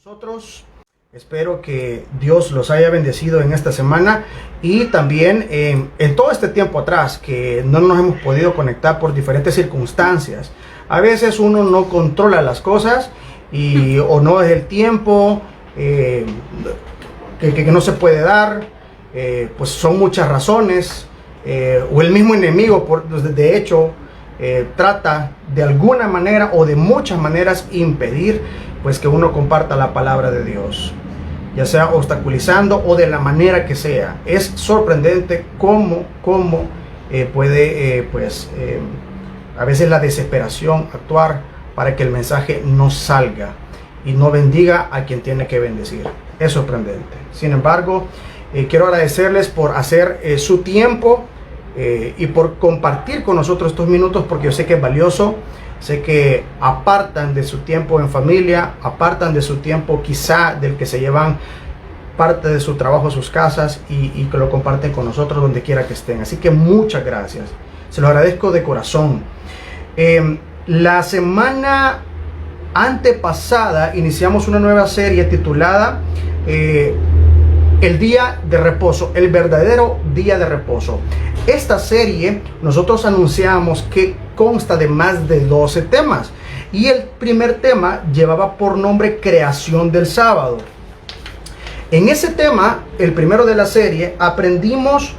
Nosotros espero que Dios los haya bendecido en esta semana y también en todo este tiempo atrás que no nos hemos podido conectar por diferentes circunstancias. A veces uno no controla las cosas o no es el tiempo que no se puede dar, pues son muchas razones, o el mismo enemigo de hecho trata de alguna manera o de muchas maneras impedir pues que uno comparta la palabra de Dios, ya sea obstaculizando o de la manera que sea. Es sorprendente cómo puede a veces la desesperación actuar para que el mensaje no salga y no bendiga a quien tiene que bendecir. Es sorprendente. Sin embargo, quiero agradecerles por hacer su tiempo y por compartir con nosotros estos minutos, porque yo sé que es valioso. Sé que apartan de su tiempo en familia, apartan de su tiempo quizá del que se llevan parte de su trabajo a sus casas y que lo comparten con nosotros donde quiera que estén. Así que muchas gracias. Se lo agradezco de corazón. La semana antepasada iniciamos una nueva serie titulada El Día de Reposo, el verdadero Día de Reposo. Esta serie nosotros anunciamos que consta de más de 12 temas y el primer tema llevaba por nombre Creación del Sábado. En ese tema, el primero de la serie, aprendimos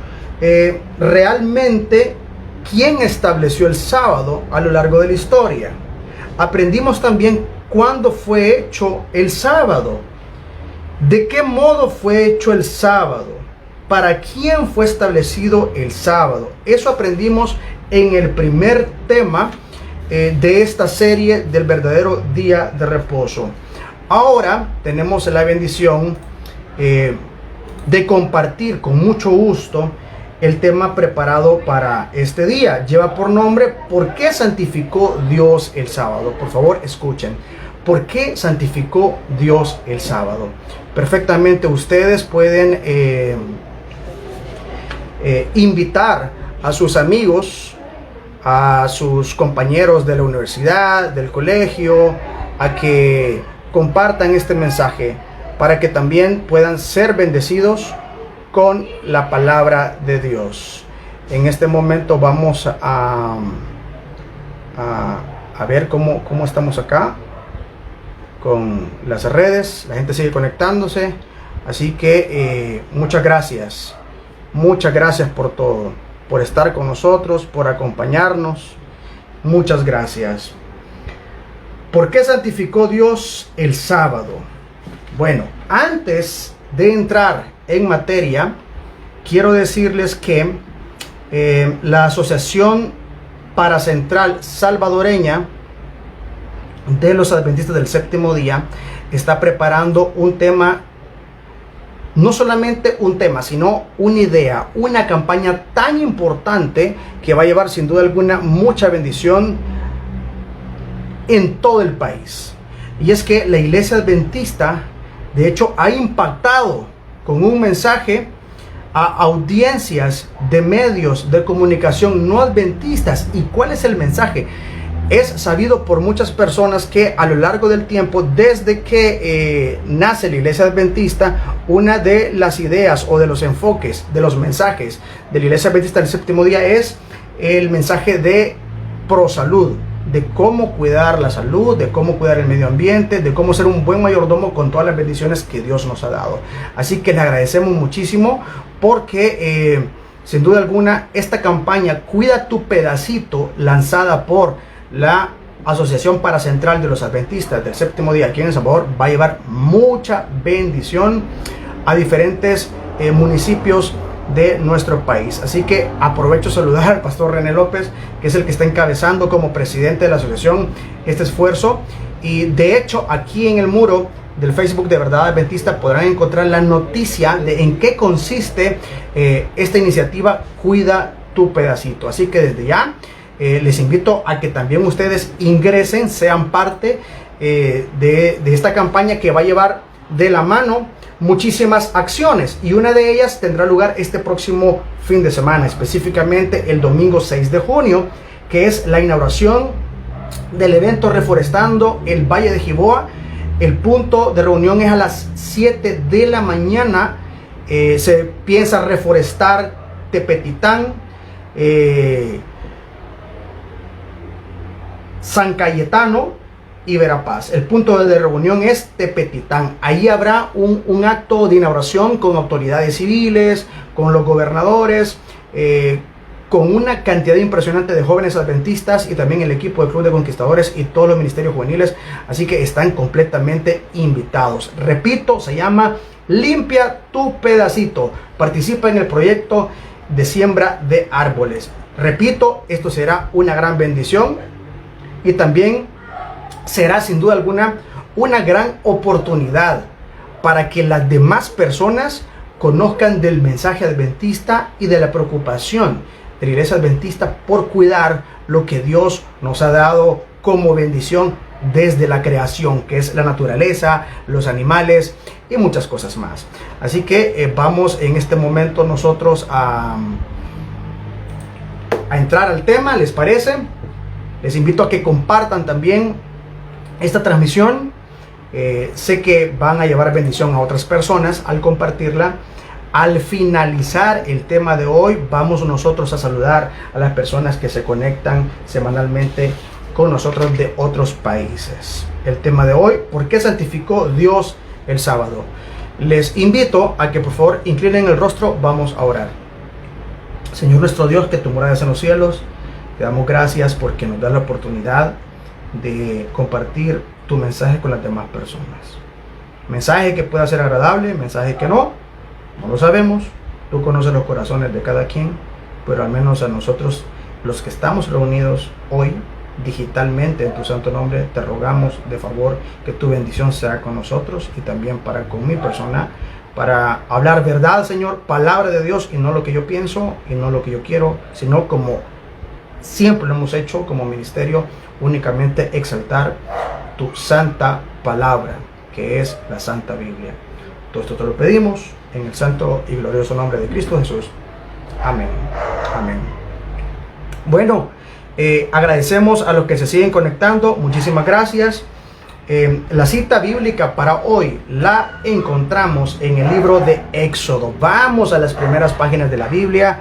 realmente quién estableció el sábado a lo largo de la historia. Aprendimos también cuándo fue hecho el sábado, de qué modo fue hecho el sábado, para quién fue establecido el sábado. Eso aprendimos en el primer tema de esta serie del verdadero día de reposo. Ahora tenemos la bendición de compartir con mucho gusto el tema preparado para este día. Lleva por nombre ¿Por qué santificó Dios el sábado? Por favor, escuchen. ¿Por qué santificó Dios el sábado? Perfectamente ustedes pueden invitar a sus amigos, a sus compañeros de la universidad, del colegio, a que compartan este mensaje para que también puedan ser bendecidos con la palabra de Dios. En este momento vamos a ver cómo estamos acá con las redes. La gente sigue conectándose, así que muchas gracias por todo, por estar con nosotros, por acompañarnos. Muchas gracias. ¿Por qué santificó Dios el sábado? Bueno, antes de entrar en materia, quiero decirles que la Asociación Paracentral Salvadoreña de los Adventistas del Séptimo Día está preparando un tema, no solamente un tema, sino una idea, una campaña tan importante que va a llevar sin duda alguna mucha bendición en todo el país. Y es que la Iglesia Adventista, de hecho, ha impactado con un mensaje a audiencias de medios de comunicación no adventistas. ¿Y cuál es el mensaje? Es sabido por muchas personas que a lo largo del tiempo, desde que nace la Iglesia Adventista, una de las ideas o de los enfoques, de los mensajes de la Iglesia Adventista del Séptimo Día es el mensaje de prosalud, de cómo cuidar la salud, de cómo cuidar el medio ambiente, de cómo ser un buen mayordomo con todas las bendiciones que Dios nos ha dado. Así que le agradecemos muchísimo porque sin duda alguna esta campaña Cuida tu Pedacito, lanzada por la Asociación Paracentral de los Adventistas del Séptimo Día aquí en El Salvador, va a llevar mucha bendición a diferentes municipios de nuestro país. Así que aprovecho a saludar al pastor René López, que es el que está encabezando como presidente de la asociación este esfuerzo. Y de hecho, aquí en el muro del Facebook de Verdad Adventista podrán encontrar la noticia de en qué consiste esta iniciativa Cuida tu Pedacito. Así que desde ya les invito a que también ustedes ingresen, sean parte de esta campaña que va a llevar de la mano muchísimas acciones, y una de ellas tendrá lugar este próximo fin de semana, específicamente el domingo 6 de junio, que es la inauguración del evento Reforestando el Valle de Jiboa El punto de reunión es a las 7 de la mañana. Se piensa reforestar Tepetitán, San Cayetano y Verapaz. El punto de reunión es Tepetitán. Ahí habrá un acto de inauguración con autoridades civiles, con los gobernadores, con una cantidad impresionante de jóvenes adventistas y también el equipo del Club de Conquistadores y todos los ministerios juveniles. Así que están completamente invitados. Repito, se llama Limpia tu pedacito. Participa en el proyecto de siembra de árboles. Repito, esto será una gran bendición y también será sin duda alguna una gran oportunidad para que las demás personas conozcan del mensaje adventista y de la preocupación de la iglesia adventista por cuidar lo que Dios nos ha dado como bendición desde la creación, que es la naturaleza, los animales y muchas cosas más. Así que vamos en este momento nosotros a entrar al tema, ¿les parece? Les invito a que compartan también esta transmisión. Sé que van a llevar bendición a otras personas al compartirla. Al finalizar el tema de hoy, vamos nosotros a saludar a las personas que se conectan semanalmente con nosotros de otros países. El tema de hoy: ¿por qué santificó Dios el sábado? Les invito a que por favor inclinen el rostro. Vamos a orar. Señor nuestro Dios, que tu morada es en los cielos, te damos gracias porque nos da la oportunidad de compartir tu mensaje con las demás personas. Mensaje que pueda ser agradable, mensaje que no lo sabemos. Tú conoces los corazones de cada quien, pero al menos a nosotros, los que estamos reunidos hoy digitalmente en tu santo nombre, te rogamos de favor que tu bendición sea con nosotros y también para con mi persona, para hablar verdad, Señor, palabra de Dios, y no lo que yo pienso y no lo que yo quiero, sino como siempre lo hemos hecho como ministerio, únicamente exaltar tu santa palabra, que es la Santa Biblia. Todo esto te lo pedimos en el santo y glorioso nombre de Cristo Jesús. Amén. Amén. Bueno, agradecemos a los que se siguen conectando. Muchísimas gracias. La cita bíblica para hoy la encontramos en el libro de Éxodo. Vamos a las primeras páginas de la Biblia.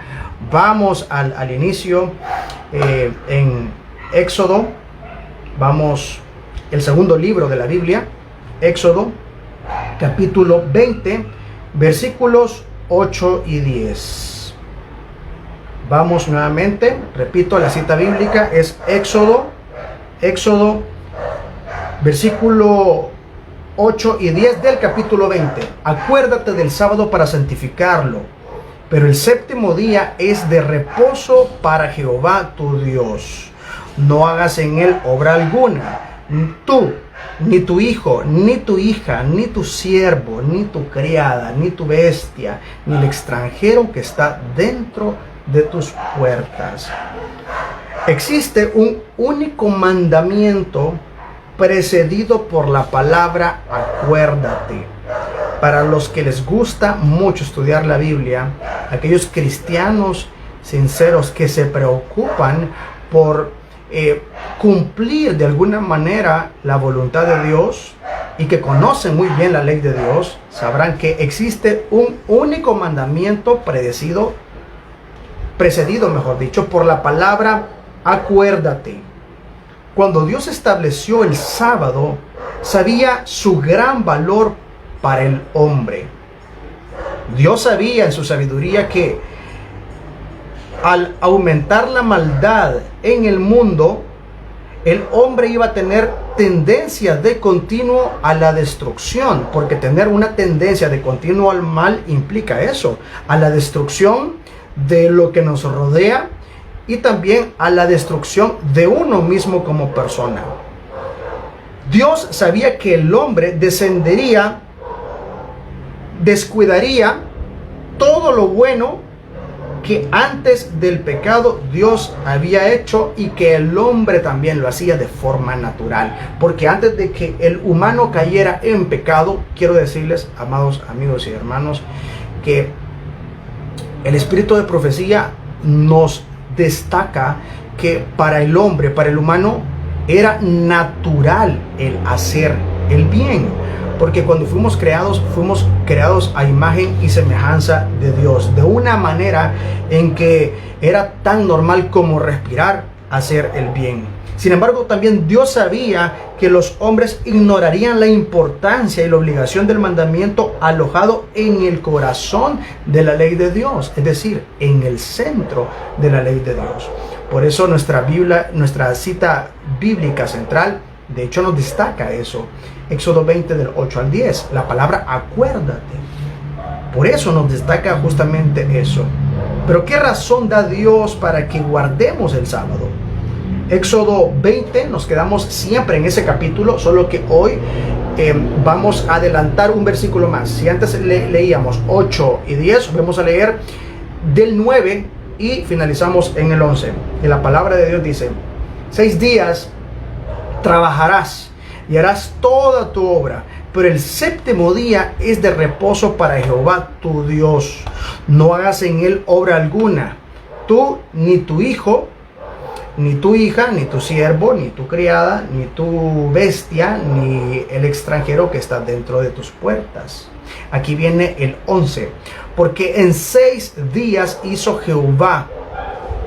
Vamos al inicio. En Éxodo, vamos, el segundo libro de la Biblia, Éxodo, capítulo 20, versículos 8 y 10. Vamos nuevamente, repito, la cita bíblica es Éxodo, versículo 8 y 10 del capítulo 20. Acuérdate del sábado para santificarlo, pero el séptimo día es de reposo para Jehová tu Dios. No hagas en él obra alguna, tú, ni tu hijo, ni tu hija, ni tu siervo, ni tu criada, ni tu bestia, ni el extranjero que está dentro de tus puertas. Existe un único mandamiento precedido por la palabra acuérdate. Para los que les gusta mucho estudiar la Biblia, aquellos cristianos sinceros que se preocupan por cumplir de alguna manera la voluntad de Dios y que conocen muy bien la ley de Dios, sabrán que existe un único mandamiento precedido, mejor dicho, por la palabra acuérdate. Cuando Dios estableció el sábado, sabía su gran valor para el hombre. Dios sabía en su sabiduría que al aumentar la maldad en el mundo, el hombre iba a tener tendencia de continuo a la destrucción, porque tener una tendencia de continuo al mal implica eso, a la destrucción de lo que nos rodea y también a la destrucción de uno mismo como persona. Dios sabía que el hombre descuidaría todo lo bueno que antes del pecado Dios había hecho, y que el hombre también lo hacía de forma natural, porque antes de que el humano cayera en pecado, quiero decirles, amados amigos y hermanos, que el espíritu de profecía nos destaca que para el hombre, para el humano, era natural el hacer el bien. Porque cuando fuimos creados a imagen y semejanza de Dios, de una manera en que era tan normal como respirar, hacer el bien. Sin embargo, también Dios sabía que los hombres ignorarían la importancia y la obligación del mandamiento alojado en el corazón de la ley de Dios, es decir, en el centro de la ley de Dios. Por eso nuestra Biblia, nuestra cita bíblica central, de hecho nos destaca eso. Éxodo 20 del 8 al 10, la palabra acuérdate. Por eso nos destaca justamente eso. Pero ¿qué razón da Dios para que guardemos el sábado? Éxodo 20, nos quedamos siempre en ese capítulo, solo que hoy vamos a adelantar un versículo más. Si antes leíamos 8 y 10, vamos a leer del 9 y finalizamos en el 11. Y la palabra de Dios dice: 6 días trabajarás y harás toda tu obra, pero el séptimo día es de reposo para Jehová tu Dios. No hagas en él obra alguna, tú, ni tu hijo, ni tu hija, ni tu siervo, ni tu criada, ni tu bestia, ni el extranjero que está dentro de tus puertas. Aquí viene el 11. Porque en 6 días hizo Jehová.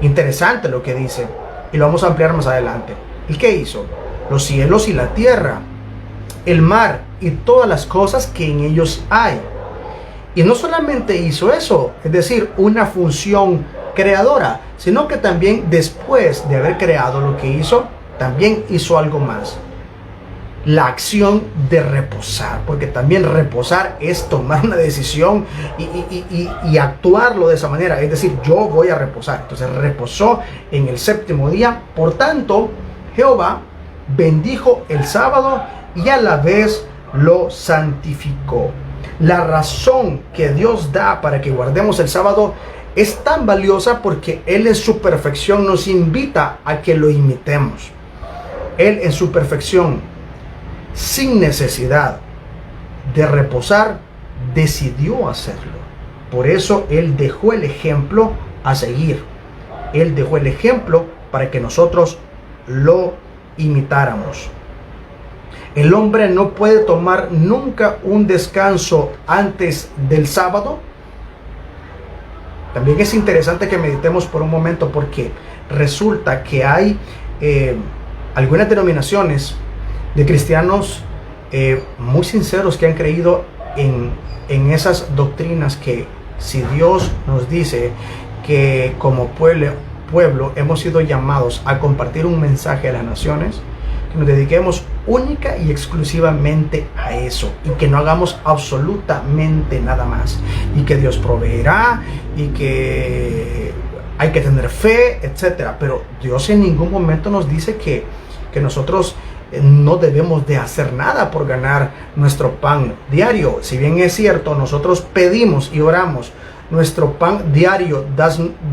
Interesante lo que dice, y lo vamos a ampliar más adelante. ¿Y qué hizo? Los cielos y la tierra, el mar y todas las cosas que en ellos hay. Y no solamente hizo eso, es decir, una función creadora, sino que también después de haber creado lo que hizo, también hizo algo más: la acción de reposar, porque también reposar es tomar una decisión y actuarlo de esa manera, es decir, yo voy a reposar. Entonces reposó en el séptimo día. Por tanto, Jehová bendijo el sábado y a la vez lo santificó. La razón que Dios da para que guardemos el sábado es tan valiosa porque Él en su perfección nos invita a que lo imitemos. Él en su perfección, sin necesidad de reposar, decidió hacerlo. Por eso Él dejó el ejemplo a seguir. Él dejó el ejemplo para que nosotros lo imitáramos. El hombre no puede tomar nunca un descanso antes del sábado. También es interesante que meditemos por un momento, porque resulta que hay algunas denominaciones de cristianos muy sinceros que han creído en esas doctrinas que si Dios nos dice que como pueblo hemos sido llamados a compartir un mensaje a las naciones, que nos dediquemos única y exclusivamente a eso y que no hagamos absolutamente nada más, y que Dios proveerá y que hay que tener fe, etcétera. Pero Dios en ningún momento nos dice que nosotros no debemos de hacer nada por ganar nuestro pan diario. Si bien es cierto, nosotros pedimos y oramos: nuestro pan diario,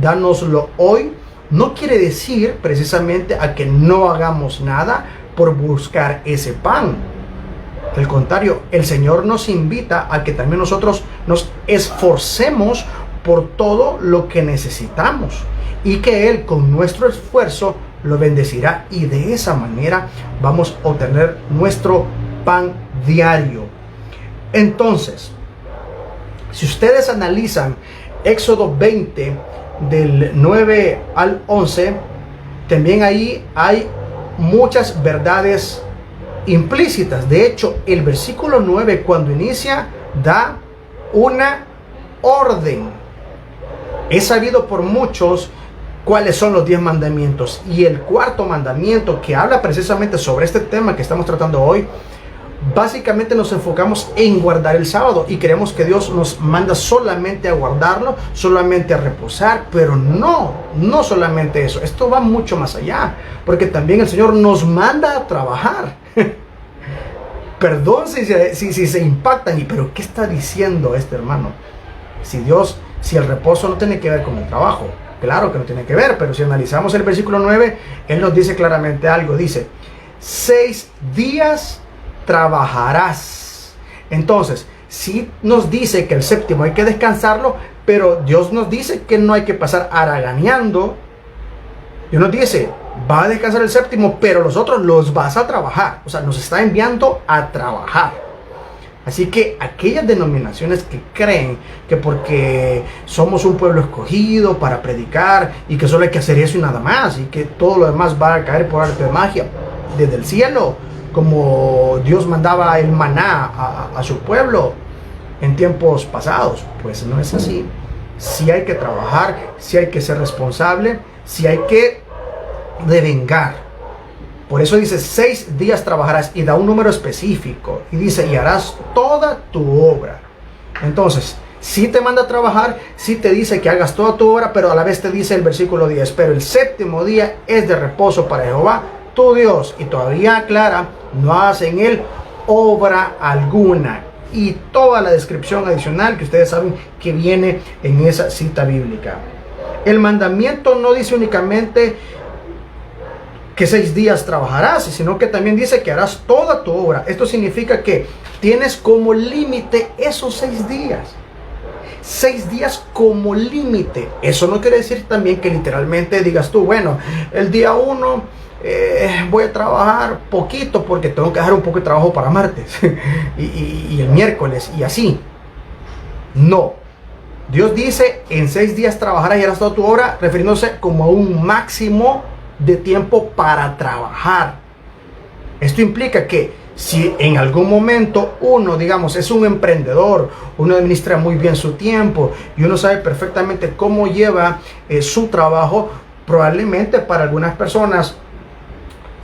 dánoslo hoy, no quiere decir precisamente a que no hagamos nada por buscar ese pan. Al contrario, el Señor nos invita a que también nosotros nos esforcemos por todo lo que necesitamos, y que Él con nuestro esfuerzo lo bendecirá, y de esa manera vamos a obtener nuestro pan diario. Entonces, si ustedes analizan Éxodo 20 del 9 al 11, también ahí hay muchas verdades implícitas. De hecho, el versículo 9, cuando inicia, da una orden. Es sabido por muchos cuáles son los 10 mandamientos, y el cuarto mandamiento, que habla precisamente sobre este tema que estamos tratando hoy, básicamente nos enfocamos en guardar el sábado, y creemos que Dios nos manda solamente a guardarlo, solamente a reposar. Pero no solamente eso. Esto va mucho más allá, porque también el Señor nos manda a trabajar. Perdón si se impactan, pero ¿qué está diciendo este hermano? Si el reposo no tiene que ver con el trabajo. Claro que no tiene que ver, pero si analizamos el versículo 9, Él nos dice claramente algo. Dice: 6 días trabajarás. Entonces, sí nos dice que el séptimo hay que descansarlo, pero Dios nos dice que no hay que pasar haraganeando Dios nos dice, va a descansar el séptimo, pero los otros los vas a trabajar. O sea, nos está enviando a trabajar. Así que aquellas denominaciones que creen que porque somos un pueblo escogido para predicar y que solo hay que hacer eso y nada más, y que todo lo demás va a caer por arte de magia desde el cielo, como Dios mandaba el maná a su pueblo en tiempos pasados, pues no es así. Sí hay que trabajar, sí hay que ser responsable, sí hay que devengar. Por eso dice 6 días trabajarás y da un número específico y dice y harás toda tu obra. Entonces, sí te manda a trabajar, sí te dice que hagas toda tu obra, pero a la vez te dice el versículo 10, pero el séptimo día es de reposo para Jehová tu Dios. Y todavía aclara, no hagas en él obra alguna. Y toda la descripción adicional que ustedes saben que viene en esa cita bíblica. El mandamiento no dice únicamente que 6 días trabajarás, sino que también dice que harás toda tu obra. Esto significa que tienes como límite esos 6 días. 6 días como límite. Eso no quiere decir también que literalmente digas tú, bueno, el día 1 voy a trabajar poquito porque tengo que dejar un poco de trabajo para martes y el miércoles y así. No. Dios dice, en 6 días trabajarás y harás toda tu obra, refiriéndose como a un máximo de tiempo para trabajar. Esto implica que si en algún momento uno, digamos, es un emprendedor, uno administra muy bien su tiempo y uno sabe perfectamente cómo lleva su trabajo, probablemente para algunas personas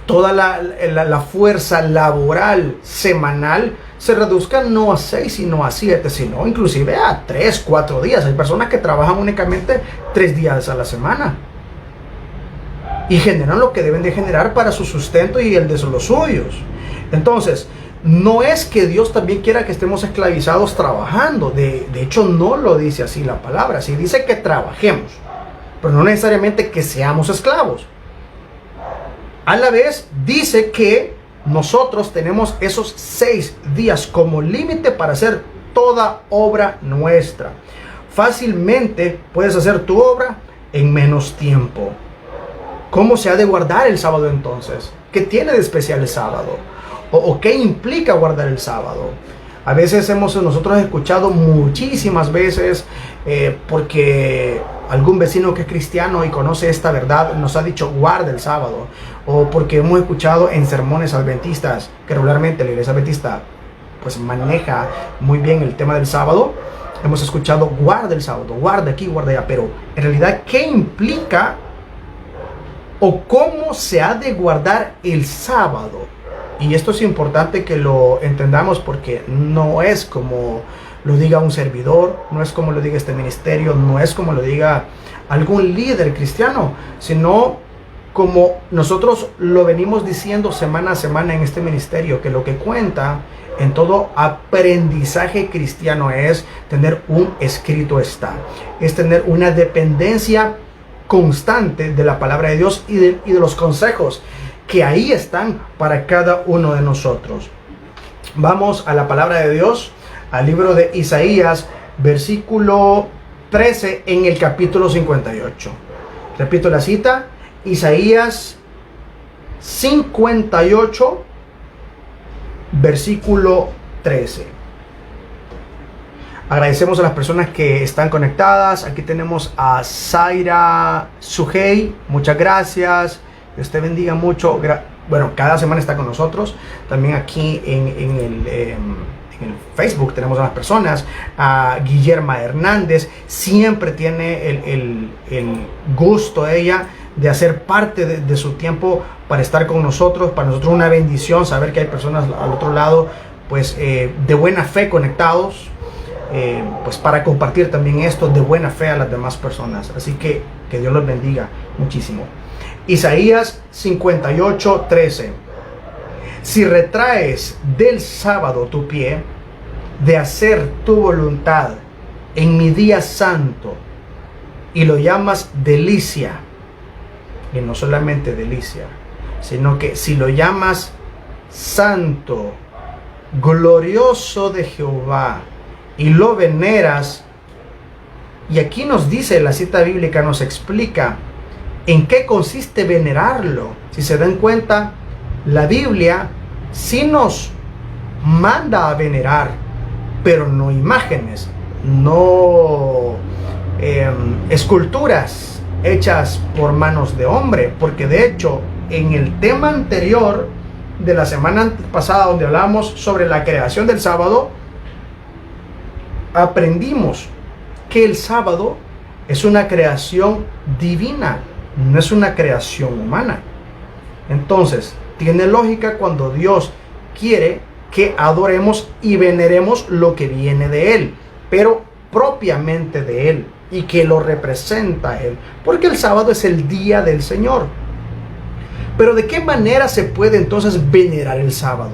toda la fuerza laboral semanal se reduzca no a 6 sino a 7, sino inclusive a 3, 4 días. Hay personas que trabajan únicamente 3 días a la semana y generan lo que deben de generar para su sustento y el de los suyos. Entonces, no es que Dios también quiera que estemos esclavizados trabajando. De hecho, no lo dice así la palabra. Sí dice que trabajemos, pero no necesariamente que seamos esclavos. A la vez, dice que nosotros tenemos esos 6 días como límite para hacer toda obra nuestra. Fácilmente puedes hacer tu obra en menos tiempo. ¿Cómo se ha de guardar el sábado entonces? ¿Qué tiene de especial el sábado? ¿O qué implica guardar el sábado? A veces hemos nosotros escuchado muchísimas veces porque algún vecino que es cristiano y conoce esta verdad nos ha dicho guarda el sábado. O porque hemos escuchado en sermones adventistas que regularmente la iglesia adventista pues maneja muy bien el tema del sábado. Hemos escuchado guarda el sábado, guarda aquí, guarda allá. Pero en realidad, ¿qué implica o cómo se ha de guardar el sábado? Y esto es importante que lo entendamos porque no es como lo diga un servidor, no es como lo diga este ministerio, no es como lo diga algún líder cristiano, sino como nosotros lo venimos diciendo semana a semana en este ministerio, que lo que cuenta en todo aprendizaje cristiano es tener un escrito está, es tener una dependencia constante de la palabra de Dios y de los consejos que ahí están para cada uno de nosotros. Vamos a la palabra de Dios, al libro de Isaías, versículo 13 en el capítulo 58. Repito la cita, Isaías 58, versículo 13. Agradecemos a las personas que están conectadas. Aquí tenemos a Zaira Sujei, muchas gracias. Dios te bendiga mucho. Bueno, cada semana está con nosotros. También aquí en el Facebook tenemos a las personas. A Guillerma Hernández, siempre tiene el gusto ella de hacer parte de su tiempo para estar con nosotros. Para nosotros una bendición saber que hay personas al otro lado pues de buena fe conectados, pues para compartir también esto de buena fe a las demás personas. Así que Dios los bendiga muchísimo. Isaías 58, 13. Si retraes del sábado tu pie de hacer tu voluntad en mi día santo y lo llamas delicia, y no solamente delicia, sino que si lo llamas santo, glorioso de Jehová, y lo veneras, y aquí nos dice la cita bíblica, nos explica ¿En qué consiste venerarlo? Si se dan cuenta, la Biblia sí nos manda a venerar, pero no imágenes, no esculturas hechas por manos de hombre, porque de hecho en el tema anterior de la semana pasada, donde hablamos sobre la creación del sábado, aprendimos que el sábado es una creación divina, no es una creación humana. Entonces tiene lógica cuando Dios quiere que adoremos y veneremos lo que viene de Él, pero propiamente de Él, y que lo representa a Él, porque el sábado es el día del Señor. Pero ¿de qué manera se puede entonces venerar el sábado?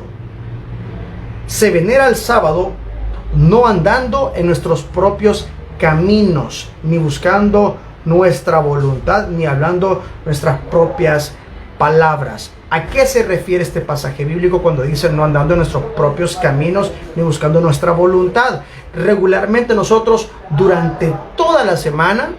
Se venera el sábado no andando en nuestros propios caminos, ni buscando nuestra voluntad, ni hablando nuestras propias palabras. ¿A qué se refiere este pasaje bíblico cuando dice no andando en nuestros propios caminos, ni buscando nuestra voluntad? Regularmente nosotros durante toda la semana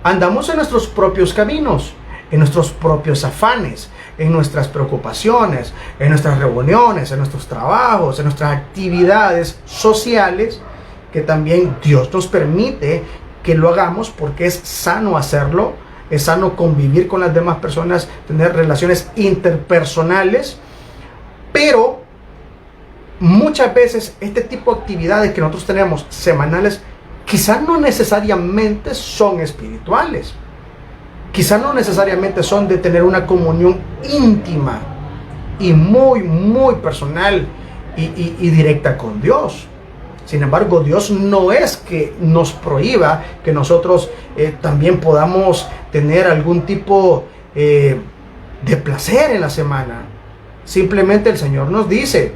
andamos en nuestros propios caminos, en nuestros propios afanes, en nuestras preocupaciones, en nuestras reuniones, en nuestros trabajos, en nuestras actividades sociales, que también Dios nos permite que lo hagamos porque es sano hacerlo, es sano convivir con las demás personas, tener relaciones interpersonales, pero muchas veces este tipo de actividades que nosotros tenemos semanales quizás no necesariamente son espirituales. Quizás no necesariamente son de tener una comunión íntima y muy personal y directa con Dios. Sin embargo, Dios no es que nos prohíba que nosotros también podamos tener algún tipo de placer en la semana. Simplemente el Señor nos dice: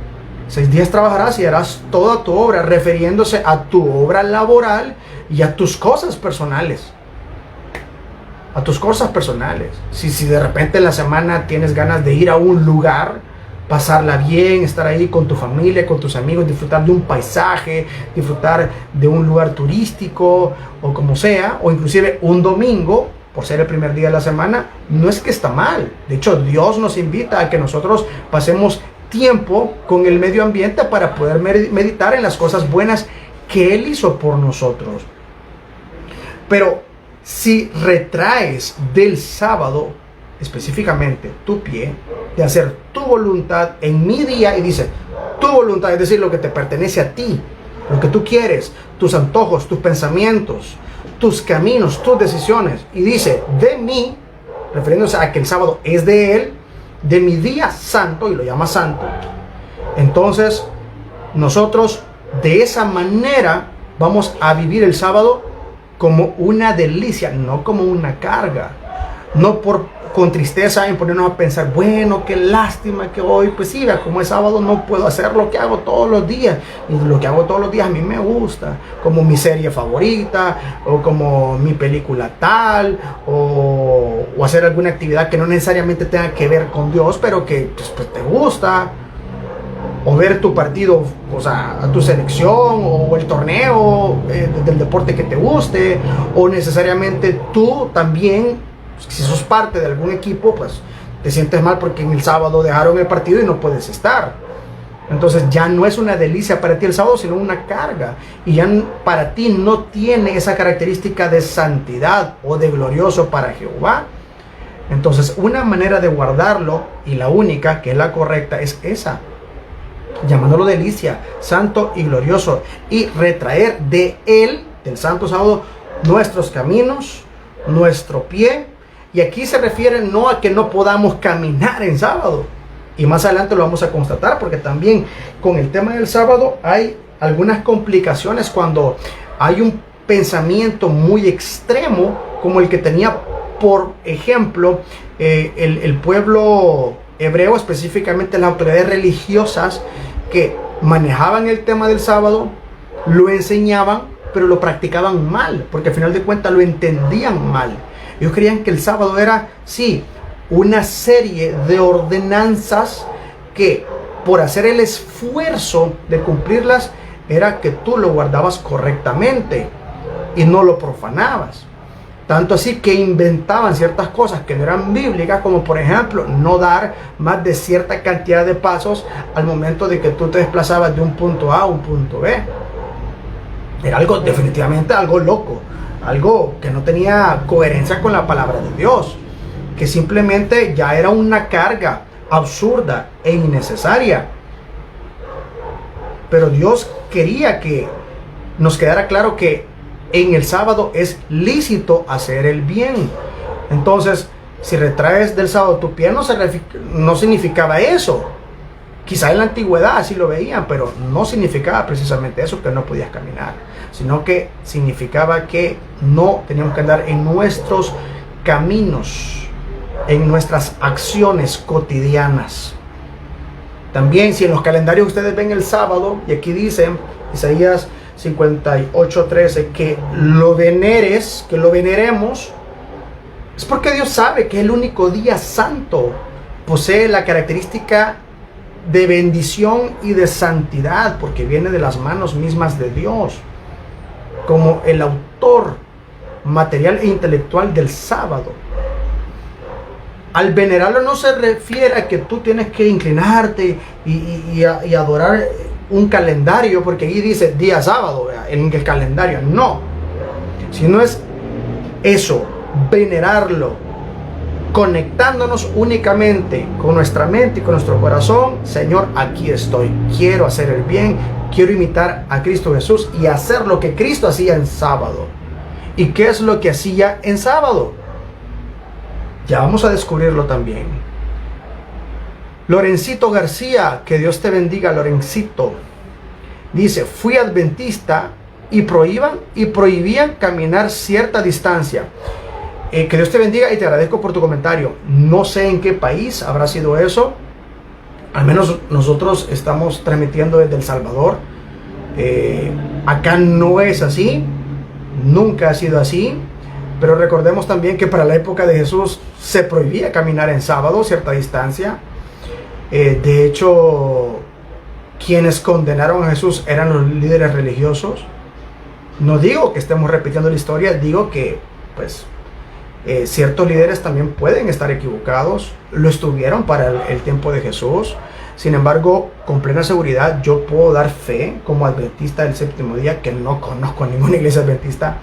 6 días trabajarás y harás toda tu obra, refiriéndose a tu obra laboral y a tus cosas personales. A tus cosas personales. Si de repente en la semana tienes ganas de ir a un lugar, pasarla bien, estar ahí con tu familia, con tus amigos, disfrutar de un paisaje, disfrutar de un lugar turístico o como sea, o inclusive un domingo, por ser el primer día de la semana, no es que está mal. De hecho, Dios nos invita a que nosotros pasemos tiempo con el medio ambiente para poder meditar en las cosas buenas que Él hizo por nosotros. Pero si retraes del sábado específicamente tu pie de hacer tu voluntad en mi día, y dice tu voluntad, es decir, lo que te pertenece a ti, lo que tú quieres, tus antojos, tus pensamientos, tus caminos, tus decisiones, y dice de mí, refiriéndose a que el sábado es de Él, de mi día santo, y lo llama santo, entonces nosotros de esa manera vamos a vivir el sábado como una delicia, no como una carga, no con tristeza en ponernos a pensar, bueno, qué lástima que hoy, pues sí, como es sábado no puedo hacer lo que hago todos los días, y lo que hago todos los días a mí me gusta, como mi serie favorita, o como mi película tal, o hacer alguna actividad que no necesariamente tenga que ver con Dios, pero que pues te gusta, o ver tu partido, o sea, a tu selección, o el torneo del deporte que te guste, o necesariamente tú también, si sos parte de algún equipo, pues te sientes mal porque en el sábado dejaron el partido y no puedes estar. Entonces ya no es una delicia para ti el sábado, sino una carga, y ya para ti no tiene esa característica de santidad o de glorioso para Jehová. Entonces una manera de guardarlo, y la única que es la correcta, es esa, llamándolo delicia, santo y glorioso, y retraer de Él, del santo sábado, nuestros caminos, nuestro pie. Y aquí se refiere no a que no podamos caminar en sábado, y más adelante lo vamos a constatar, porque también con el tema del sábado hay algunas complicaciones cuando hay un pensamiento muy extremo como el que tenía, por ejemplo, el pueblo hebreo, específicamente las autoridades religiosas, que manejaban el tema del sábado, lo enseñaban, pero lo practicaban mal, porque al final de cuentas lo entendían mal. Ellos creían que el sábado era, sí, una serie de ordenanzas que por hacer el esfuerzo de cumplirlas, era que tú lo guardabas correctamente y no lo profanabas. Tanto así que inventaban ciertas cosas que no eran bíblicas, como por ejemplo no dar más de cierta cantidad de pasos al momento de que tú te desplazabas de un punto A a un punto B. Era algo, definitivamente algo loco, algo que no tenía coherencia con la palabra de Dios, que simplemente ya era una carga absurda e innecesaria. Pero Dios quería que nos quedara claro que en el sábado es lícito hacer el bien. Entonces, si retraes del sábado tu pie, no significaba eso. Quizá en la antigüedad así lo veían, pero no significaba precisamente eso, que no podías caminar, sino que significaba que no teníamos que andar en nuestros caminos, en nuestras acciones cotidianas. También, si en los calendarios ustedes ven el sábado, y aquí dice Isaías 58:13, que lo veneres, que lo veneremos, es porque Dios sabe que el único día santo posee la característica de bendición y de santidad, porque viene de las manos mismas de Dios, como el autor material e intelectual del sábado. Al venerarlo no se refiere a que tú tienes que inclinarte y adorar un calendario, porque ahí dice día sábado en el calendario. No, sino es eso, venerarlo, conectándonos únicamente con nuestra mente y con nuestro corazón. Señor, aquí estoy, quiero hacer el bien, quiero imitar a Cristo Jesús y hacer lo que Cristo hacía en sábado. ¿Y qué es lo que hacía en sábado? Ya vamos a descubrirlo también. Lorencito García, que Dios te bendiga, Lorencito, dice: fui adventista y prohibían caminar cierta distancia. Que Dios te bendiga y te agradezco por tu comentario. No sé en qué país habrá sido eso. Al menos nosotros estamos transmitiendo desde El Salvador. Acá no es así, nunca ha sido así. Pero recordemos también que para la época de Jesús se prohibía caminar en sábado cierta distancia. De hecho, quienes condenaron a Jesús eran los líderes religiosos. No digo que estemos repitiendo la historia, digo que pues ciertos líderes también pueden estar equivocados. Lo estuvieron para el tiempo de Jesús. Sin embargo, con plena seguridad yo puedo dar fe como adventista del séptimo día, que no conozco ninguna iglesia adventista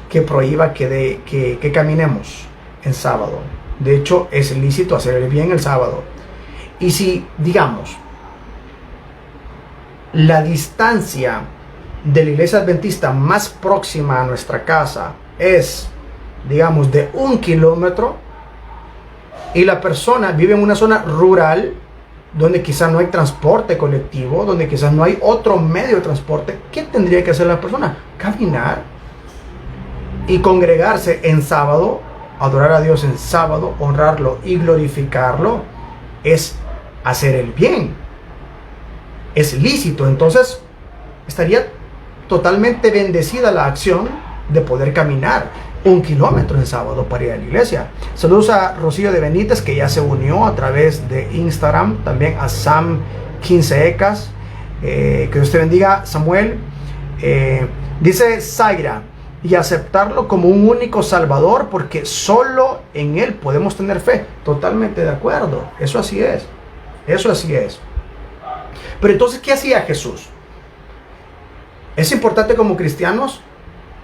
que prohíba que caminemos en sábado. De hecho, es lícito hacer el bien el sábado. Y si, digamos, la distancia de la iglesia adventista más próxima a nuestra casa es, digamos, de 1 kilómetro, y la persona vive en una zona rural donde quizás no hay transporte colectivo, donde quizás no hay otro medio de transporte, ¿qué tendría que hacer la persona? Caminar y congregarse en sábado, adorar a Dios en sábado, honrarlo y glorificarlo. Es hacer el bien, es lícito. Entonces estaría totalmente bendecida la acción de poder caminar 1 kilómetro en sábado para ir a la iglesia. Saludos a Rocío de Benítez, que ya se unió a través de Instagram, también a Sam 15 Ecas, que Dios te bendiga, Samuel. Dice Zaira: y aceptarlo como un único Salvador, porque solo en Él podemos tener fe. Totalmente de acuerdo, eso así es, eso así es. Pero entonces, ¿qué hacía Jesús? Es importante como cristianos,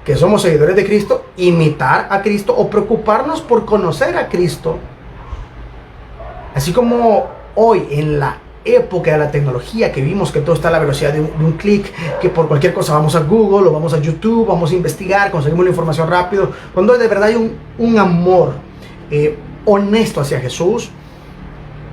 que somos seguidores de Cristo, imitar a Cristo o preocuparnos por conocer a Cristo. Así como hoy en la época de la tecnología, que vimos que todo está a la velocidad de un clic, que por cualquier cosa vamos a Google o vamos a YouTube, vamos a investigar, conseguimos la información rápido, cuando de verdad hay un amor honesto hacia Jesús,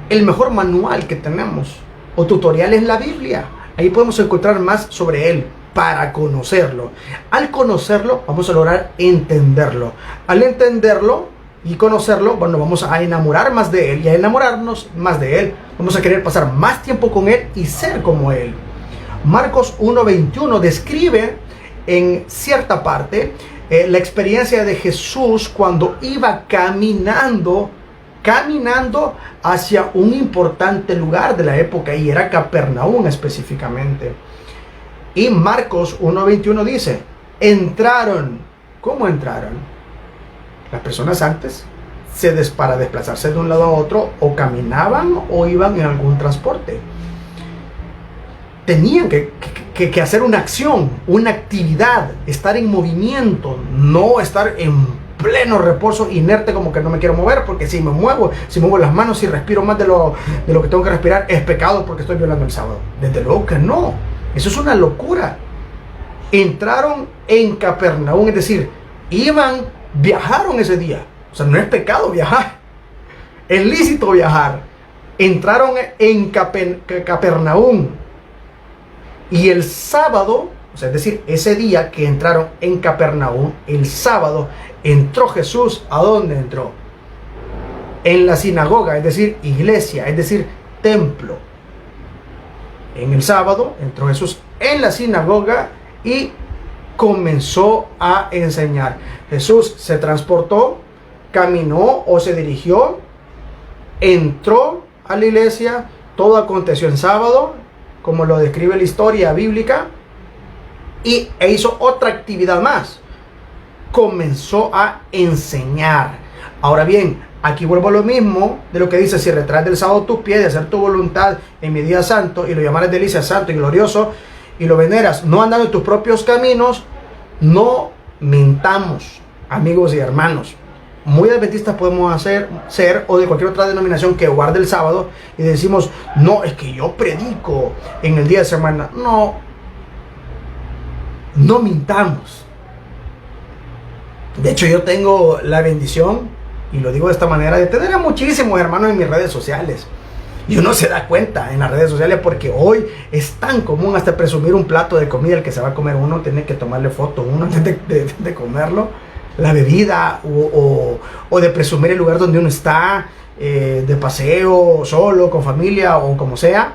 el mejor manual que tenemos o tutorial es la Biblia. Ahí podemos encontrar más sobre Él para conocerlo. Al conocerlo vamos a lograr entenderlo. Al entenderlo y conocerlo, bueno, vamos a enamorar más de Él, y a enamorarnos más de Él vamos a querer pasar más tiempo con Él y ser como Él. Marcos 1:21 describe en cierta parte la experiencia de Jesús cuando iba caminando hacia un importante lugar de la época, y era Capernaum específicamente. Y Marcos 1:21 dice: entraron. ¿Cómo entraron? Las personas antes para desplazarse de un lado a otro o caminaban o iban en algún transporte. Tenían que hacer una acción, una actividad, estar en movimiento, no estar en pleno reposo inerte como que no me quiero mover, porque si me muevo, si muevo las manos, si respiro más de lo que tengo que respirar, es pecado porque estoy violando el sábado. Desde luego que no, eso es una locura. Entraron en Capernaum, es decir, viajaron ese día. O sea, no es pecado viajar, es lícito viajar. Entraron en Capernaum y el sábado, o sea, es decir, ese día que entraron en Capernaum, el sábado entró Jesús. ¿A dónde entró? En la sinagoga, es decir, iglesia, es decir, templo. En el sábado entró Jesús en la sinagoga y comenzó a enseñar. Jesús se transportó, caminó o se dirigió, entró a la iglesia. Todo aconteció en sábado, como lo describe la historia bíblica, e hizo otra actividad más. Comenzó a enseñar. Ahora bien, aquí vuelvo a lo mismo de lo que dice: si retraes del sábado tus pies de hacer tu voluntad en mi día santo, y lo llamares delicia, santo y glorioso, y lo veneras, no andando en tus propios caminos. No mintamos, amigos y hermanos. Muy adventistas podemos ser, o de cualquier otra denominación que guarde el sábado, y decimos: no, es que yo predico en el día de semana. No mintamos. De hecho, yo tengo la bendición, y lo digo de esta manera, de tener a muchísimos hermanos en mis redes sociales. Y uno se da cuenta en las redes sociales, porque hoy es tan común hasta presumir un plato de comida el que se va a comer uno, tiene que tomarle foto uno antes de comerlo, la bebida, o de presumir el lugar donde uno está, de paseo, solo, con familia o como sea.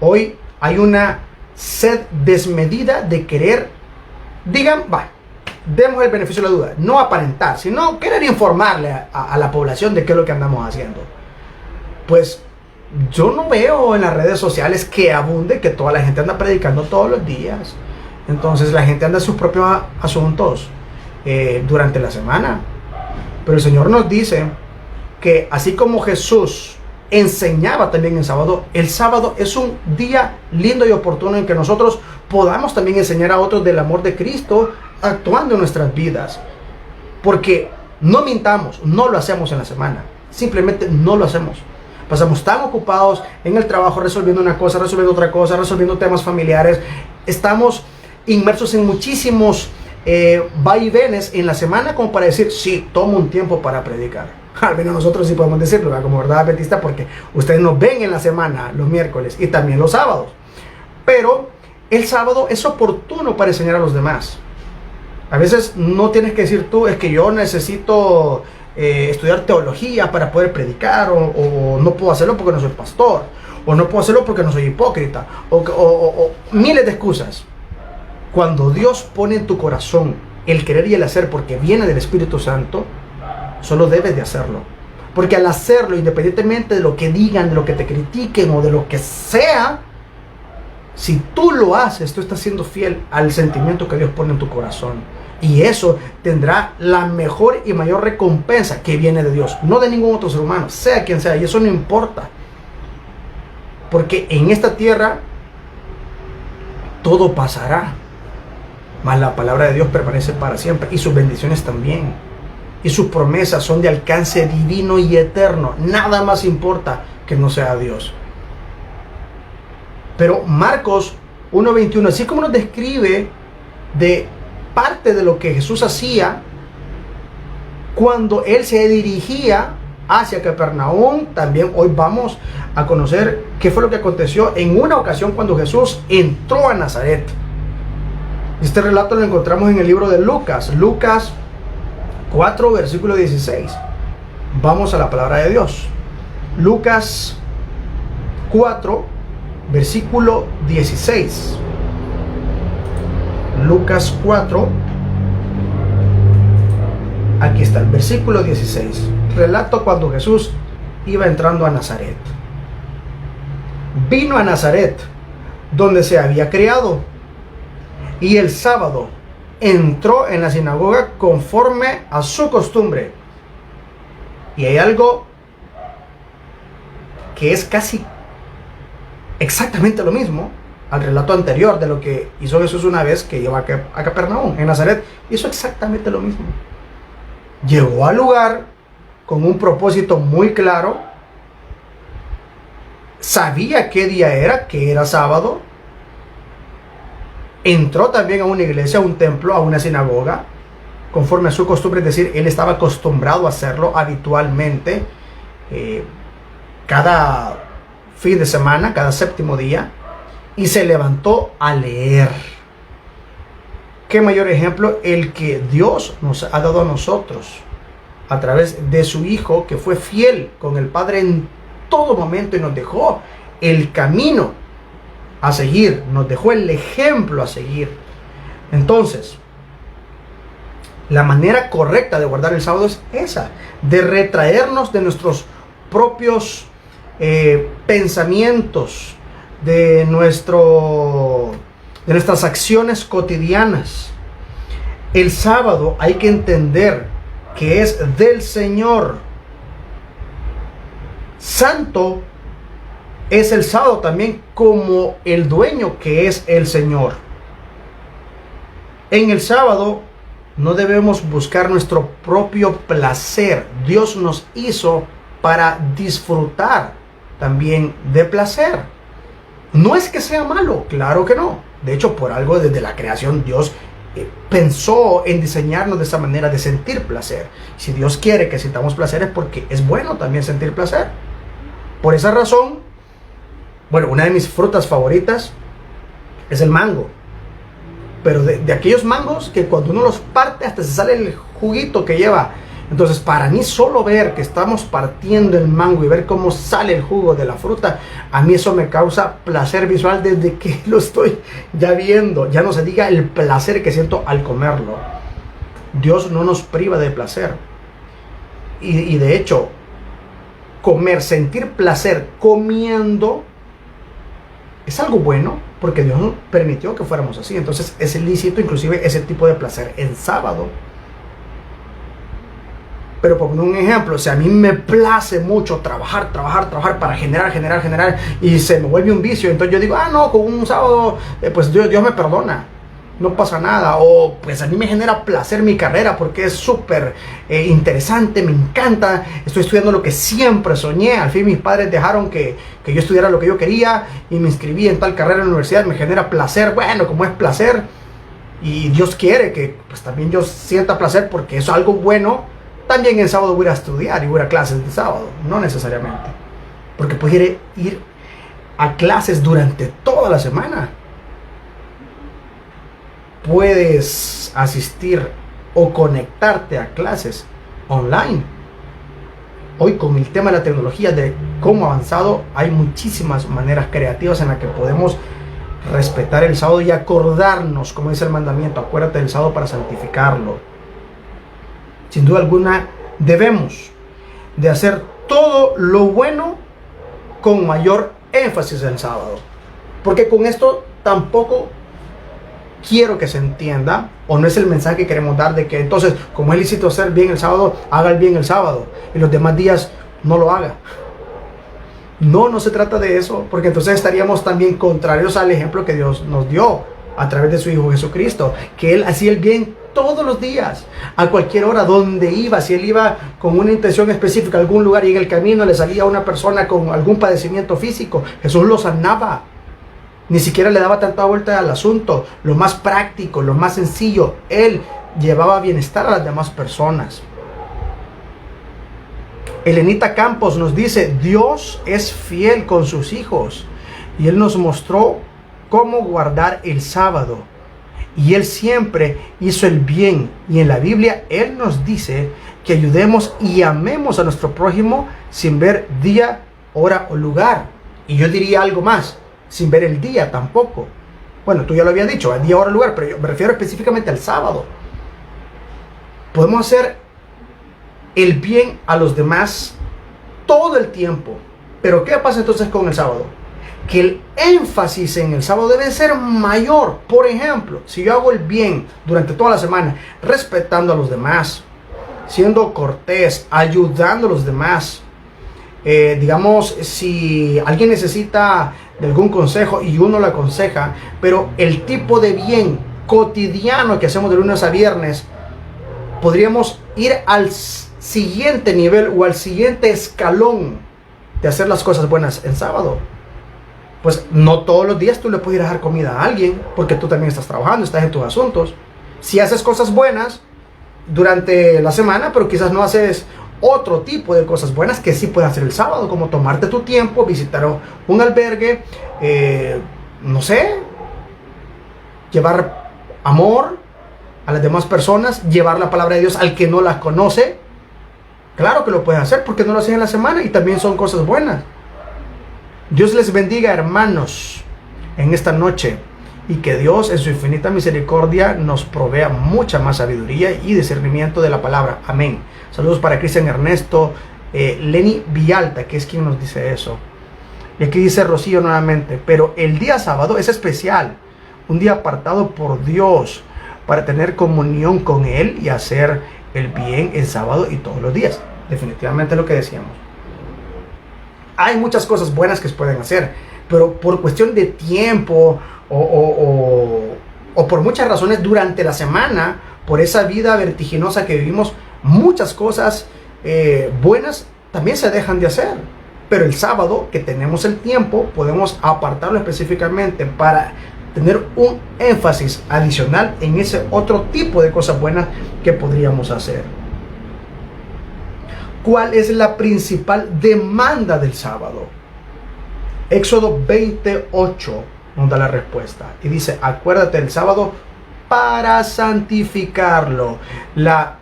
Hoy hay una sed desmedida de querer, demos el beneficio de la duda, no aparentar, sino querer informarle a la población de qué es lo que andamos haciendo. Pues yo no veo en las redes sociales que abunde que toda la gente anda predicando todos los días. Entonces la gente anda en sus propios asuntos durante la semana. Pero el Señor nos dice que así como Jesús enseñaba también en sábado, el sábado es un día lindo y oportuno en que nosotros podamos también enseñar a otros del amor de Cristo, actuando en nuestras vidas. Porque no mintamos, no lo hacemos en la semana, simplemente no lo hacemos. Pasamos tan ocupados en el trabajo, resolviendo una cosa, resolviendo otra cosa, resolviendo temas familiares. Estamos inmersos en muchísimos vaivenes en la semana como para decir: sí, tomo un tiempo para predicar. Al menos nosotros sí podemos decirlo, ¿verdad? Como verdad adventista, porque ustedes nos ven en la semana, los miércoles y también los sábados. Pero el sábado es oportuno para enseñar a los demás. A veces no tienes que decir tú: es que yo necesito estudiar teología para poder predicar, o no puedo hacerlo porque no soy pastor, o no puedo hacerlo porque no soy hipócrita, o miles de excusas. Cuando Dios pone en tu corazón el querer y el hacer, porque viene del Espíritu Santo, solo debes de hacerlo. Porque al hacerlo, independientemente de lo que digan, de lo que te critiquen o de lo que sea, si tú lo haces, tú estás siendo fiel al sentimiento que Dios pone en tu corazón. Y eso tendrá la mejor y mayor recompensa, que viene de Dios, no de ningún otro ser humano, sea quien sea. Y eso no importa, porque en esta tierra todo pasará, mas la palabra de Dios permanece para siempre, y sus bendiciones también, y sus promesas son de alcance divino y eterno. Nada más importa que no sea Dios. Pero Marcos 1:21, así como nos describe de parte de lo que Jesús hacía cuando Él se dirigía hacia Capernaum, también hoy vamos a conocer qué fue lo que aconteció en una ocasión cuando Jesús entró a Nazaret. Este relato lo encontramos en el libro de Lucas, Lucas 4, versículo 16. Vamos a la palabra de Dios. Lucas 4, versículo 16. Lucas 4, aquí está el versículo 16. Relato cuando Jesús iba entrando a Nazaret. Vino a Nazaret, donde se había criado, y el sábado entró en la sinagoga conforme a su costumbre. Y hay algo que es casi exactamente lo mismo al relato anterior de lo que hizo Jesús una vez que llegó a Capernaum. En Nazaret hizo exactamente lo mismo. Llegó al lugar con un propósito muy claro. Sabía qué día era, que era sábado. Entró también a una iglesia, a un templo, a una sinagoga, conforme a su costumbre, es decir, él estaba acostumbrado a hacerlo habitualmente, cada fin de semana, cada séptimo día, y se levantó a leer. ¿Qué mayor ejemplo el que Dios nos ha dado a nosotros a través de su Hijo, que fue fiel con el Padre en todo momento y nos dejó el camino a seguir, nos dejó el ejemplo a seguir? Entonces, la manera correcta de guardar el sábado es esa, de retraernos de nuestros propios pensamientos, de nuestras acciones cotidianas. El sábado hay que entender que es del Señor. Santo es el sábado también, como el dueño que es el Señor. En el sábado no debemos buscar nuestro propio placer. Dios nos hizo para disfrutar también de placer. No es que sea malo, claro que no. De hecho, por algo desde la creación Dios pensó en diseñarnos de esa manera de sentir placer. Si Dios quiere que sintamos placer es porque es bueno también sentir placer. Por esa razón, bueno, una de mis frutas favoritas es el mango. Pero de aquellos mangos que cuando uno los parte hasta se sale el juguito que lleva. Entonces, para mí, solo ver que estamos partiendo el mango y ver cómo sale el jugo de la fruta, a mí eso me causa placer visual desde que lo estoy ya viendo. Ya no se diga el placer que siento al comerlo. Dios no nos priva de placer. Y de hecho, sentir placer comiendo es algo bueno, porque Dios nos permitió que fuéramos así. Entonces es ilícito inclusive ese tipo de placer en sábado. Pero por poner un ejemplo, si a mí me place mucho trabajar para generar, y se me vuelve un vicio, entonces yo digo, no, con un sábado, pues Dios me perdona, no pasa nada. O pues a mí me genera placer mi carrera porque es súper interesante, me encanta, estoy estudiando lo que siempre soñé. Al fin mis padres dejaron que yo estudiara lo que yo quería y me inscribí en tal carrera en la universidad, me genera placer. Bueno, como es placer y Dios quiere que pues también yo sienta placer porque es algo bueno, también el sábado voy a estudiar y voy a clases de sábado. No necesariamente, porque puedes ir a clases durante toda la semana. Puedes asistir o conectarte a clases online. Hoy, con el tema de la tecnología, de cómo ha avanzado, hay muchísimas maneras creativas en las que podemos respetar el sábado y acordarnos, como dice el mandamiento, acuérdate del sábado para santificarlo. Sin duda alguna, debemos de hacer todo lo bueno con mayor énfasis el sábado. Porque con esto tampoco quiero que se entienda, o no es el mensaje que queremos dar, de que entonces, como es lícito hacer bien el sábado, haga el bien el sábado y los demás días no lo haga. No se trata de eso, porque entonces estaríamos también contrarios al ejemplo que Dios nos dio a través de su Hijo Jesucristo, que Él hacía el bien todos los días, a cualquier hora, donde iba. Si Él iba con una intención específica a algún lugar y en el camino le salía una persona con algún padecimiento físico, Jesús lo sanaba. Ni siquiera le daba tanta vuelta al asunto. Lo más práctico, lo más sencillo, Él llevaba bienestar a las demás personas. Elenita Campos nos dice: Dios es fiel con sus hijos y Él nos mostró cómo guardar el sábado, y Él siempre hizo el bien. Y en la Biblia Él nos dice que ayudemos y amemos a nuestro prójimo sin ver día, hora o lugar. Y yo diría algo más, sin ver el día tampoco. Bueno, tú ya lo habías dicho, día, hora, lugar, pero yo me refiero específicamente al sábado. Podemos hacer el bien a los demás todo el tiempo. Pero ¿qué pasa entonces con el sábado? que el énfasis en el sábado debe ser mayor. Por ejemplo, si yo hago el bien durante toda la semana, respetando a los demás, siendo cortés, ayudando a los demás, digamos, si alguien necesita de algún consejo y uno lo aconseja, pero el tipo de bien cotidiano que hacemos de lunes a viernes, podríamos ir al siguiente nivel o al siguiente escalón de hacer las cosas buenas en sábado. Pues no todos los días tú le puedes ir a dejar comida a alguien, porque tú también estás trabajando, estás en tus asuntos. Si haces cosas buenas durante la semana, pero quizás no haces otro tipo de cosas buenas que sí puedes hacer el sábado, como tomarte tu tiempo, visitar un albergue, no sé, llevar amor a las demás personas, llevar la palabra de Dios al que no las conoce. Claro que lo puedes hacer, porque no lo haces en la semana y también son cosas buenas. Dios les bendiga, hermanos, en esta noche, y que Dios en su infinita misericordia nos provea mucha más sabiduría y discernimiento de la palabra. Amén. Saludos para Cristian Ernesto, Lenny Villalta, que es quien nos dice eso. Y aquí dice Rocío nuevamente: pero el día sábado es especial, un día apartado por Dios para tener comunión con Él y hacer el bien el sábado y todos los días. Definitivamente lo que decíamos. Hay muchas cosas buenas que se pueden hacer, pero por cuestión de tiempo o por muchas razones durante la semana, por esa vida vertiginosa que vivimos, muchas cosas buenas también se dejan de hacer. Pero el sábado, que tenemos el tiempo, podemos apartarlo específicamente para tener un énfasis adicional en ese otro tipo de cosas buenas que podríamos hacer. ¿Cuál es la principal demanda del sábado? Éxodo 28 nos da la respuesta y dice: acuérdate del sábado para santificarlo. La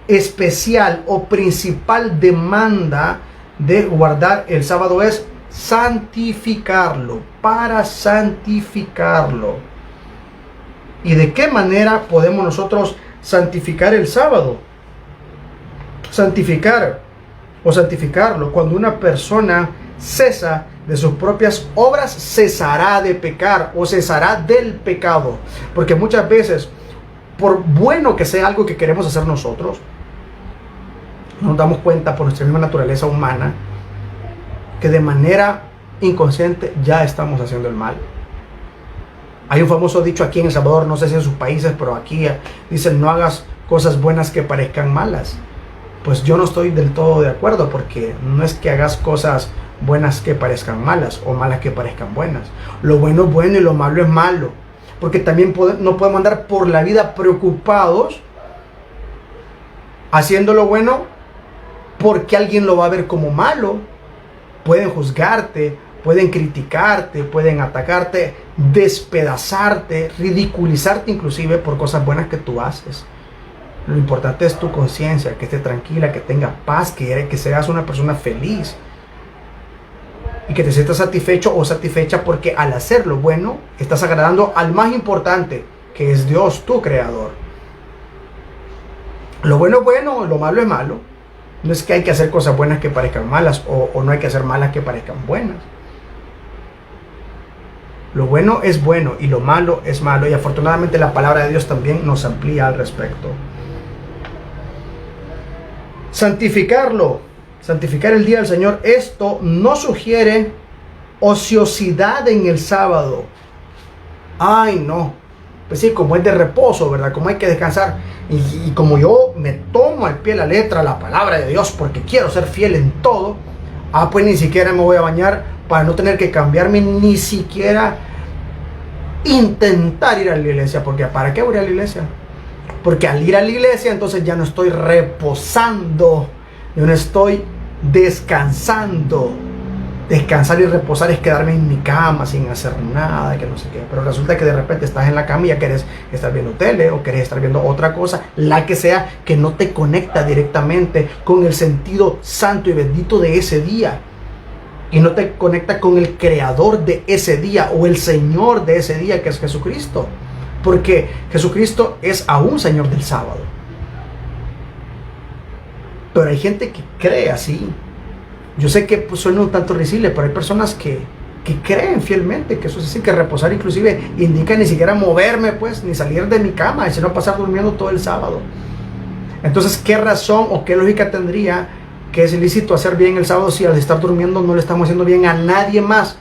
especial o principal demanda de guardar el sábado es santificarlo, para santificarlo. ¿Y de qué manera podemos nosotros santificar el sábado? Santificar o santificarlo: cuando una persona cesa de sus propias obras, cesará de pecar o cesará del pecado. Porque muchas veces, por bueno que sea algo que queremos hacer nosotros, nos damos cuenta por nuestra misma naturaleza humana que de manera inconsciente ya estamos haciendo el mal. Hay un famoso dicho aquí en El Salvador, no sé si en sus países, pero aquí dicen: no hagas cosas buenas que parezcan malas. Pues yo no estoy del todo de acuerdo, porque no es que hagas cosas buenas que parezcan malas o malas que parezcan buenas. Lo bueno es bueno y lo malo es malo, porque también no podemos andar por la vida preocupados haciendo lo bueno porque alguien lo va a ver como malo. Pueden juzgarte, pueden criticarte, pueden atacarte, despedazarte, ridiculizarte inclusive por cosas buenas que tú haces. Lo importante es tu conciencia, que esté tranquila, que tenga paz, que seas una persona feliz y que te sientas satisfecho o satisfecha, porque al hacer lo bueno estás agradando al más importante, que es Dios, tu creador. Lo bueno es bueno, lo malo es malo. No es que hay que hacer cosas buenas que parezcan malas o no hay que hacer malas que parezcan buenas. Lo bueno es bueno y lo malo es malo, y afortunadamente la palabra de Dios también nos amplía al respecto. Santificarlo, santificar el día del Señor, esto no sugiere ociosidad en el sábado. Ay, no. Pues sí, como es de reposo, ¿verdad? Como hay que descansar. Y como yo me tomo al pie de la letra la palabra de Dios porque quiero ser fiel en todo, pues ni siquiera me voy a bañar para no tener que cambiarme, ni siquiera intentar ir a la iglesia. Porque ¿para qué voy a ir a la iglesia? Porque al ir a la iglesia entonces ya no estoy reposando, yo no estoy descansando. Descansar y reposar es quedarme en mi cama sin hacer nada, que no sé qué. Pero resulta que de repente estás en la cama y ya querés estar viendo tele o querés estar viendo otra cosa, la que sea, que no te conecta directamente con el sentido santo y bendito de ese día. Y no te conecta con el creador de ese día o el Señor de ese día, que es Jesucristo. Porque Jesucristo es aún Señor del sábado. Pero hay gente que cree así. Yo sé que suena un tanto risible, pero hay personas que que creen fielmente que eso es así, que reposar inclusive indica ni siquiera moverme, pues, ni salir de mi cama, sino pasar durmiendo todo el sábado. Entonces, ¿qué razón o qué lógica tendría que es ilícito hacer bien el sábado si al estar durmiendo no le estamos haciendo bien a nadie más?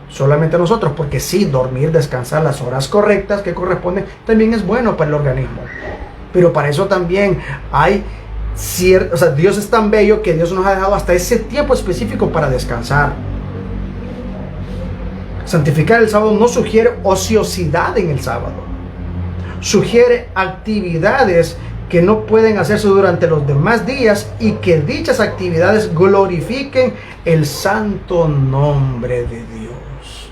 Solamente a nosotros, porque sí, dormir, descansar las horas correctas que corresponden, también es bueno para el organismo. Pero para eso también hay cierto, o sea, Dios es tan bello que Dios nos ha dejado hasta ese tiempo específico para descansar. Santificar el sábado no sugiere ociosidad en el sábado. Sugiere actividades que no pueden hacerse durante los demás días y que dichas actividades glorifiquen el santo nombre de Dios.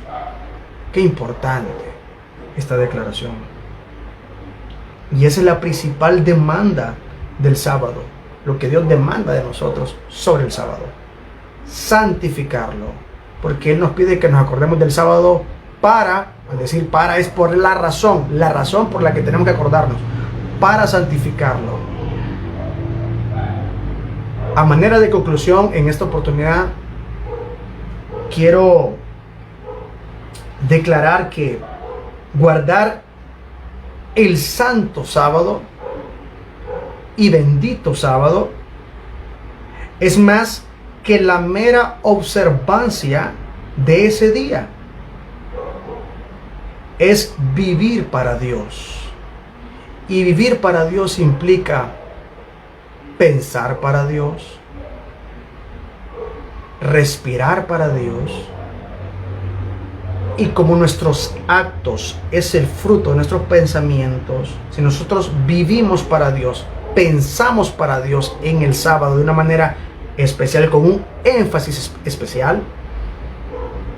Qué importante esta declaración. Y esa es la principal demanda del sábado, lo que Dios demanda de nosotros sobre el sábado. Santificarlo, porque Él nos pide que nos acordemos del sábado para, al decir para es por la razón por la que tenemos que acordarnos, para santificarlo. A manera de conclusión, en esta oportunidad quiero declarar que guardar el santo sábado y bendito sábado es más que la mera observancia de ese día. Es vivir para Dios. Y vivir para Dios implica pensar para Dios, respirar para Dios. Y como nuestros actos es el fruto de nuestros pensamientos, si nosotros vivimos para Dios, pensamos para Dios en el sábado de una manera especial, con un énfasis especial,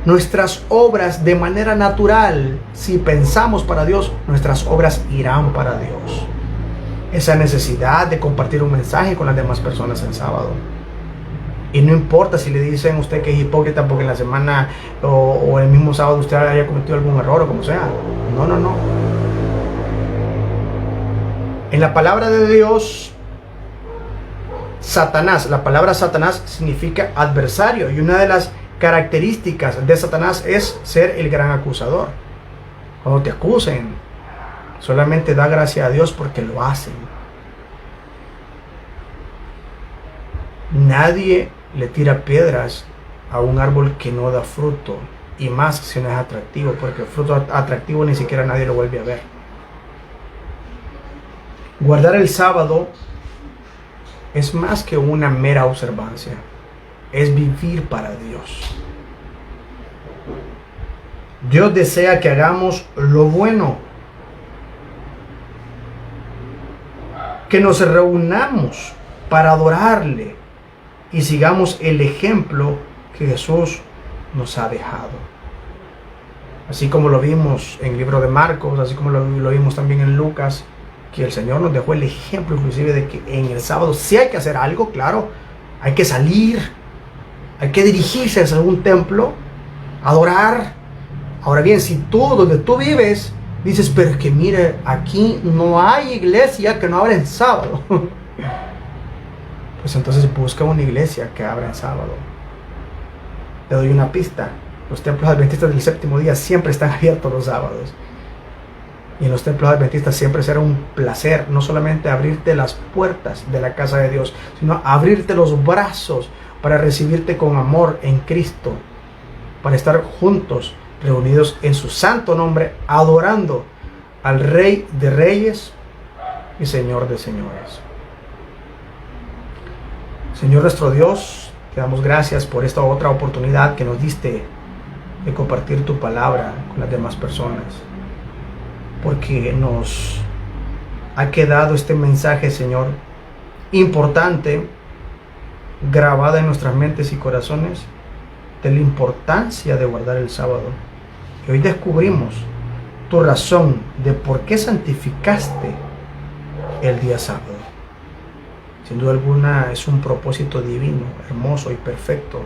nuestras obras de manera natural, si pensamos para Dios, nuestras obras irán para Dios. Esa necesidad de compartir un mensaje con las demás personas el sábado. Y no importa si le dicen a usted que es hipócrita porque en la semana o el mismo sábado usted haya cometido algún error o como sea. No. En la palabra de Dios, Satanás, la palabra Satanás significa adversario, y una de las características de Satanás es ser el gran acusador. Cuando te acusen, solamente da gracias a Dios porque lo hacen. Nadie le tira piedras a un árbol que no da fruto, y más si no es atractivo, porque el fruto atractivo ni siquiera nadie lo vuelve a ver. Guardar el sábado es más que una mera observancia, es vivir para Dios. Dios desea que hagamos lo bueno, que nos reunamos para adorarle y sigamos el ejemplo que Jesús nos ha dejado. Así como lo vimos en el libro de Marcos, así como lo vimos también en Lucas, que el Señor nos dejó el ejemplo inclusive de que en el sábado sí hay que hacer algo, claro, hay que salir, hay que dirigirse hacia algún templo, adorar. Ahora bien, si tú, donde tú vives, dices, pero es que mire, aquí no hay iglesia que no abra en sábado, pues entonces busca una iglesia que abra en sábado. Te doy una pista: los templos adventistas del séptimo día siempre están abiertos los sábados. Y en los templos adventistas siempre será un placer no solamente abrirte las puertas de la casa de Dios, sino abrirte los brazos para recibirte con amor en Cristo, para estar juntos, reunidos en su santo nombre, adorando al Rey de Reyes y Señor de Señores. Señor nuestro Dios, te damos gracias por esta otra oportunidad que nos diste de compartir tu palabra con las demás personas, porque nos ha quedado este mensaje, Señor, importante, grabado en nuestras mentes y corazones, de la importancia de guardar el sábado. Y hoy descubrimos tu razón de por qué santificaste el día sábado. Sin duda alguna es un propósito divino, hermoso y perfecto,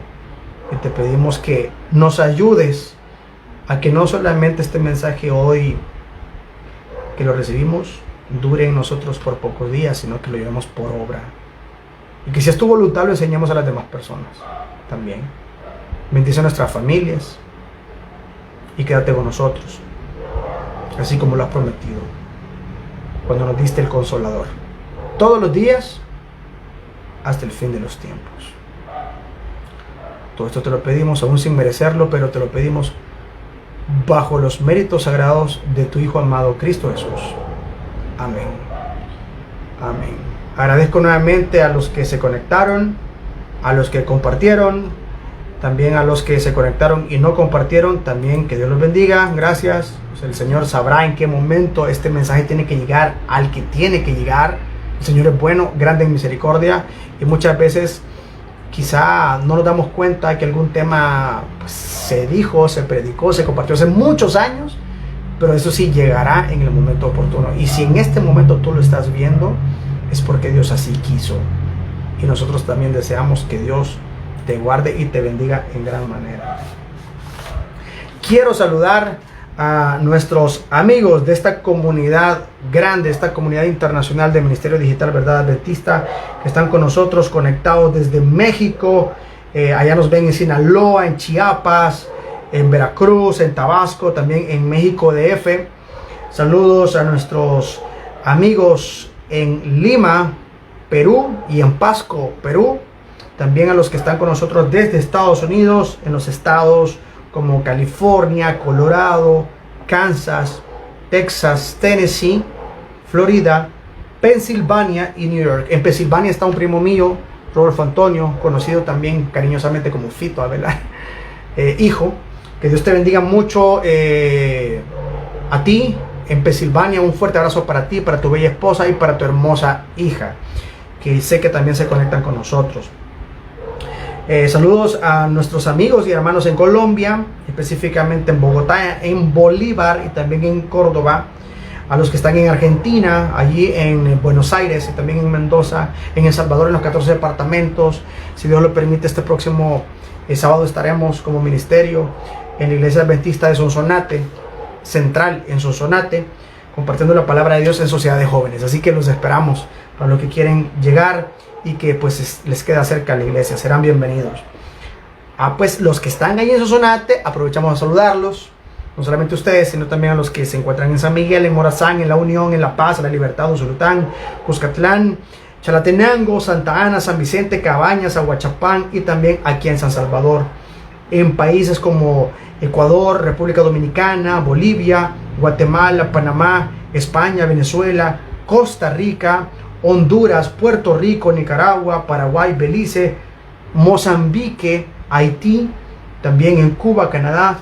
y te pedimos que nos ayudes a que no solamente este mensaje hoy que lo recibimos dure en nosotros por pocos días, sino que lo llevemos por obra, y que si es tu voluntad lo enseñemos a las demás personas también. Bendice a nuestras familias, y quédate con nosotros, así como lo has prometido cuando nos diste el Consolador, todos los días hasta el fin de los tiempos. Todo esto te lo pedimos aún sin merecerlo, pero te lo pedimos bajo los méritos sagrados de tu Hijo amado Cristo Jesús. Amén. Amén. Agradezco nuevamente a los que se conectaron, a los que compartieron, también a los que se conectaron y no compartieron, también que Dios los bendiga. Gracias. Pues el Señor sabrá en qué momento este mensaje tiene que llegar al que tiene que llegar. El Señor es bueno, grande en misericordia, y muchas veces quizá no nos damos cuenta que algún tema pues, se dijo, se predicó, se compartió hace muchos años, pero eso sí llegará en el momento oportuno. Y si en este momento tú lo estás viendo, es porque Dios así quiso. Y nosotros también deseamos que Dios te guarde y te bendiga en gran manera. Quiero saludar a nuestros amigos de esta comunidad grande, esta comunidad internacional de Ministerio Digital Verdad Adventista, que están con nosotros conectados desde México. Allá nos ven en Sinaloa, en Chiapas, en Veracruz, en Tabasco, también en México DF. Saludos a nuestros amigos en Lima, Perú, y en Pasco, Perú. También a los que están con nosotros desde Estados Unidos, en los estados como California, Colorado, Kansas, Texas, Tennessee, Florida, Pensilvania y New York. En Pensilvania está un primo mío, Rodolfo Antonio, conocido también cariñosamente como Fito, ¿verdad? Hijo. Que Dios te bendiga mucho a ti en Pensilvania. Un fuerte abrazo para ti, para tu bella esposa y para tu hermosa hija, que sé que también se conectan con nosotros. Saludos a nuestros amigos y hermanos en Colombia, específicamente en Bogotá, en Bolívar y también en Córdoba. A los que están en Argentina, allí en Buenos Aires y también en Mendoza, en El Salvador, en los 14 departamentos. Si Dios lo permite, este próximo sábado estaremos como ministerio en la Iglesia Adventista de Sonsonate, central en Sonsonate, compartiendo la palabra de Dios en Sociedad de Jóvenes. Así que los esperamos para los que quieren llegar y que pues les queda cerca la iglesia, serán bienvenidos. Pues los que están ahí en Sonsonate, aprovechamos a saludarlos, no solamente ustedes, sino también a los que se encuentran en San Miguel, en Morazán, en La Unión, en La Paz, en La Libertad, Usulután, Cuscatlán, Chalatenango, Santa Ana, San Vicente, Cabañas, Aguachapán y también aquí en San Salvador, en países como Ecuador, República Dominicana, Bolivia, Guatemala, Panamá, España, Venezuela, Costa Rica, Honduras, Puerto Rico, Nicaragua, Paraguay, Belice, Mozambique, Haití, también en Cuba, Canadá,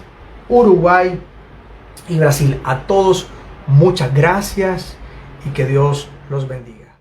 Uruguay y Brasil. A todos muchas gracias y que Dios los bendiga.